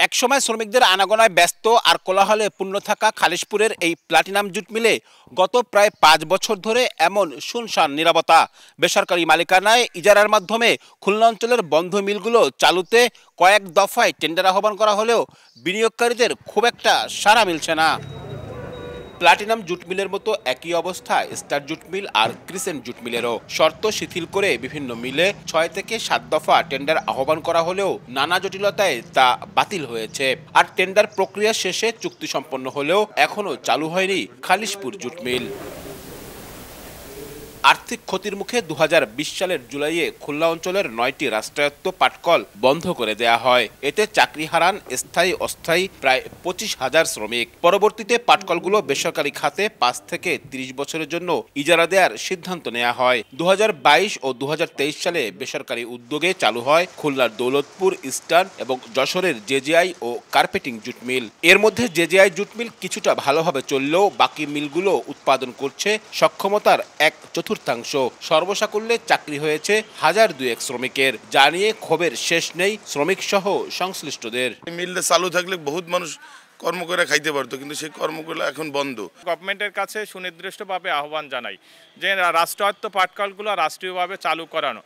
একসময় শ্রমিকদের আনাগোনায় ব্যস্ত আর কোলাহলে পূর্ণ থাকা খালিশপুরের এই প্লাটিনাম জুট মিলে গত প্রায় 5 বছর ধরে এমন শুনশান নীরবতা। বেসরকারি মালিকানায় ইজারার মাধ্যমে খুলনা অঞ্চলের বন্ধ মিলগুলো চালুতে কয়েক দফায় টেন্ডার আহ্বান করা হলেও বিনিয়োগকারীদের খুব একটা সাড়া মিলছে না। প্লাটিনাম জুট মিলের মতো একই অবস্থা স্টার জুট মিল আর ক্রিসেন্ট জুট মিলেরও। শর্ত শিথিল করে বিভিন্ন মিলে 6 থেকে 7 দফা টেন্ডার আহ্বান করা হলেও নানা জটিলতায় তা বাতিল হয়েছে। আর টেন্ডার প্রক্রিয়া শেষে চুক্তি সম্পন্ন হলেও এখনো চালু হয়নি খালিশপুর জুট মিল। আর্থিক ক্ষতির মুখে 2020 সালের জুলাইয়ে খুলনা অঞ্চলের 9টি রাষ্ট্রায়ত্ত পাটকল বন্ধ করে দেয়া হয়। এতে চাকরি হারান স্থায়ী অস্থায়ী প্রায় 25,000 শ্রমিক। পরবর্তীতে পাটকলগুলো বেসরকারি খাতে 5 থেকে 30 বছরের জন্য ইজারা দেওয়ার সিদ্ধান্ত নেওয়া হয়। 2022 ও 2023 সালে বেসরকারি উদ্যোগে চালু হয় খুলনার দৌলতপুর, ইস্টার্ন এবং যশোরের জেজেআই ও কার্পেটিং জুট মিল। এর মধ্যে জেজেআই জুট মিল কিছুটা ভালোভাবে চললেও বাকি মিলগুলো উৎপাদন করছে সক্ষমতার 1/4। সর্বসাকুল্যে চাকরি হয়েছে 1002 শ্রমিকের, যা নিয়ে ক্ষোভের শেষ নেই শ্রমিক সহ সংশ্লিষ্টদের। মিলটা চালু থাকলে বহুত মানুষ কর্ম করে খাইতে পারতো, কিন্তু সেই কর্মগুলো এখন বন্ধ। গভর্নমেন্টের কাছে সুনির্দিষ্টভাবে আহ্বান জানাই যে রাষ্ট্রায়ত্ত পাটকলগুলো রাষ্ট্রীয়ভাবে চালু করানো